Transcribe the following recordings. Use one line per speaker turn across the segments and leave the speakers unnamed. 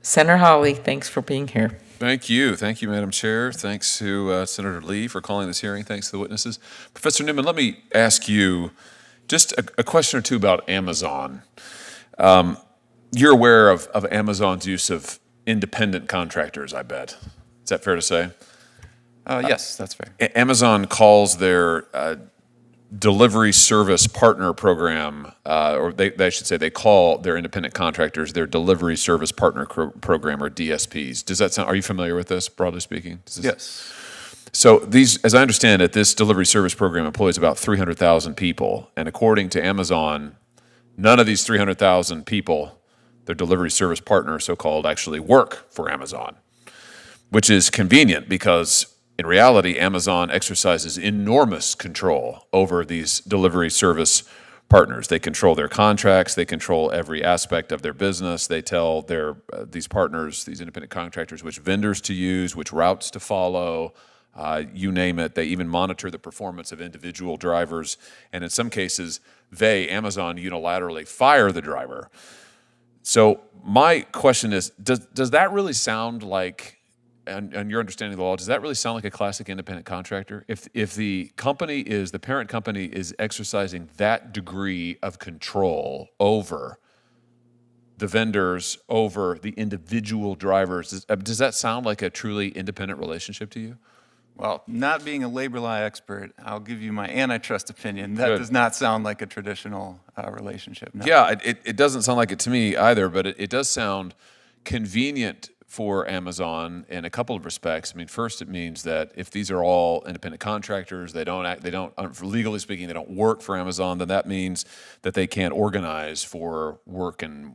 Senator Hawley, thanks for being here.
Thank you. Thank you, Madam Chair. Thanks to Senator Lee for calling this hearing. Thanks to the witnesses. Professor Newman, let me ask you just a question or two about Amazon. You're aware of Amazon's use of independent contractors, I bet. Is that fair to say?
Yes, that's fair.
Amazon calls their delivery service partner program, or they should say they call their independent contractors their delivery service partner program, or DSPs. Does that sound? Are you familiar with this, broadly speaking?
Yes.
So these, as I understand it, this delivery service program employs about 300,000 people, and according to Amazon, none of these 300,000 people, their delivery service partner, so-called, actually work for Amazon, which is convenient because in reality, Amazon exercises enormous control over these delivery service partners. They control their contracts. They control every aspect of their business. They tell these partners, these independent contractors, which vendors to use, which routes to follow, you name it. They even monitor the performance of individual drivers. And in some cases, Amazon, unilaterally fire the driver. So my question is, does that really sound like, and your understanding of the law, does that really sound like a classic independent contractor? If the parent company is exercising that degree of control over the vendors, over the individual drivers, does that sound like a truly independent relationship to you?
Well, not being a labor law expert, I'll give you my antitrust opinion. That
Good.
does not sound like a traditional relationship. No.
Yeah, it doesn't sound like it to me either, but it does sound convenient for Amazon in a couple of respects. I mean, first, it means that if these are all independent contractors, legally speaking, they don't work for Amazon, then that means that they can't organize for work and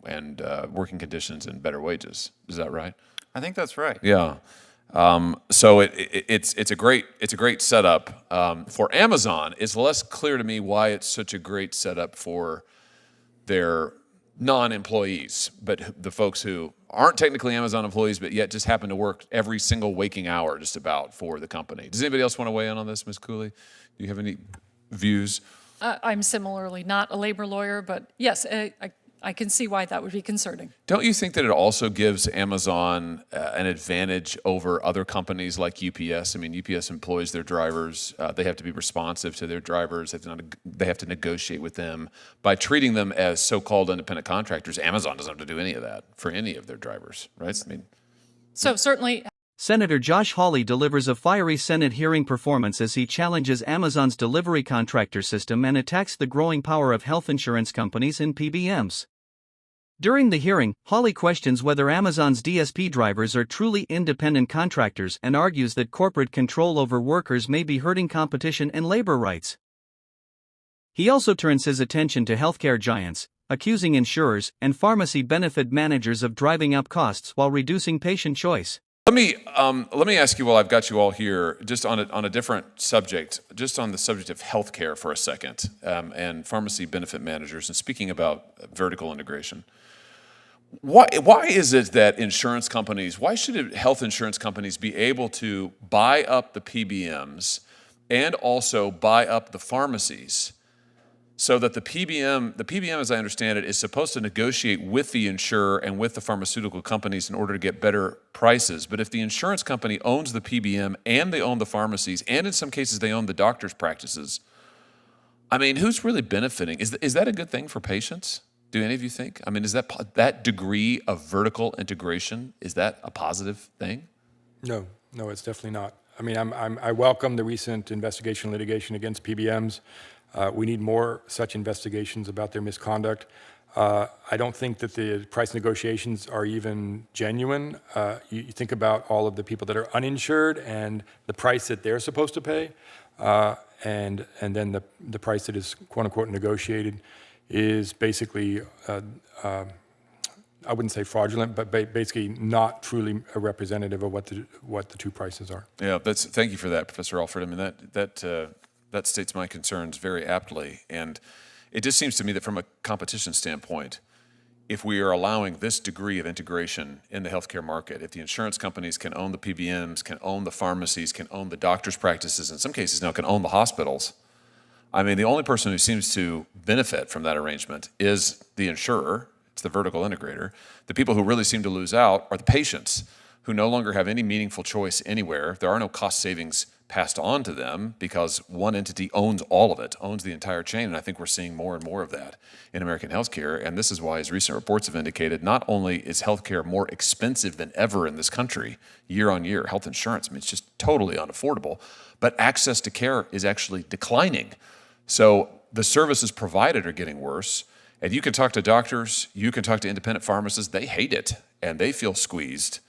working conditions and better wages. Is that right?
I think that's right.
Yeah. So it's a great setup for Amazon. It's less clear to me why it's such a great setup for their non-employees, but the folks who aren't technically Amazon employees, but yet just happen to work every single waking hour just about for the company. Does anybody else want to weigh in on this, Ms. Cooley? Do you have any views?
I'm similarly not a labor lawyer, but yes, I can see why that would be concerning.
Don't you think that it also gives Amazon an advantage over other companies like UPS? I mean, UPS employs their drivers. They have to be responsive to their drivers. They have to negotiate with them. By treating them as so-called independent contractors, Amazon doesn't have to do any of that for any of their drivers, right? I mean,
So certainly,
Senator Josh Hawley delivers a fiery Senate hearing performance as he challenges Amazon's delivery contractor system and attacks the growing power of health insurance companies and PBMs. During the hearing, Hawley questions whether Amazon's DSP drivers are truly independent contractors and argues that corporate control over workers may be hurting competition and labor rights. He also turns his attention to healthcare giants, accusing insurers and pharmacy benefit managers of driving up costs while reducing patient choice.
Let me ask you, while I've got you all here, just on a different subject, just on the subject of healthcare for a second, and pharmacy benefit managers, and speaking about vertical integration. Why is it that why should health insurance companies be able to buy up the PBMs and also buy up the pharmacies, so that the PBM, as I understand it, is supposed to negotiate with the insurer and with the pharmaceutical companies in order to get better prices. But if the insurance company owns the PBM and they own the pharmacies, and in some cases they own the doctor's practices, I mean, who's really benefiting? Is that a good thing for patients? Do any of you think? I mean, is that degree of vertical integration, is that a positive thing?
No, it's definitely not. I mean, I welcome the recent investigation litigation against PBMs. We need more such investigations about their misconduct. I don't think that the price negotiations are even genuine. You think about all of the people that are uninsured and the price that they're supposed to pay, and then the price that is quote unquote negotiated is basically, I wouldn't say fraudulent, but basically not truly a representative of what the two prices are.
Yeah, thank you for that, Professor Alford. I mean, that states my concerns very aptly. And it just seems to me that from a competition standpoint, if we are allowing this degree of integration in the healthcare market, if the insurance companies can own the PBMs, can own the pharmacies, can own the doctor's practices, in some cases now can own the hospitals, I mean, the only person who seems to benefit from that arrangement is the insurer. It's the vertical integrator. The people who really seem to lose out are the patients who no longer have any meaningful choice anywhere. There are no cost savings passed on to them because one entity owns all of it, owns the entire chain. And I think we're seeing more and more of that in American healthcare. And this is why, as recent reports have indicated, not only is healthcare more expensive than ever in this country, year on year, health insurance, I mean, it's just totally unaffordable, but access to care is actually declining. So the services provided are getting worse. And you can talk to doctors, you can talk to independent pharmacists, they hate it and they feel squeezed.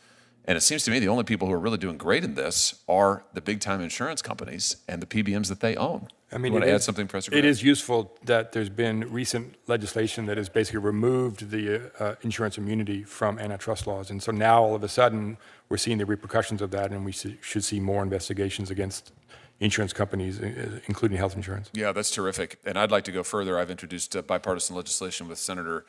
And it seems to me the only people who are really doing great in this are the big-time insurance companies and the PBMs that they own.
I mean,
you want to add something, Professor
It
Graham?
is useful that there's been recent legislation that has basically removed the insurance immunity from antitrust laws. And so now, all of a sudden, we're seeing the repercussions of that, and we should see more investigations against insurance companies, including health insurance.
Yeah, that's terrific. And I'd like to go further. I've introduced bipartisan legislation with Senator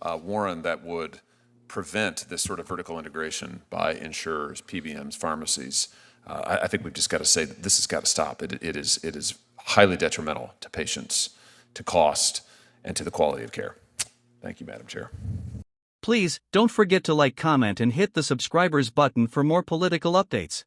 Warren that would prevent this sort of vertical integration by insurers, PBMs, pharmacies. I think we've just got to say that this has got to stop. It is highly detrimental to patients, to cost, and to the quality of care. Thank you, Madam Chair.
Please, don't forget to like, comment, and hit the subscribers button for more political updates.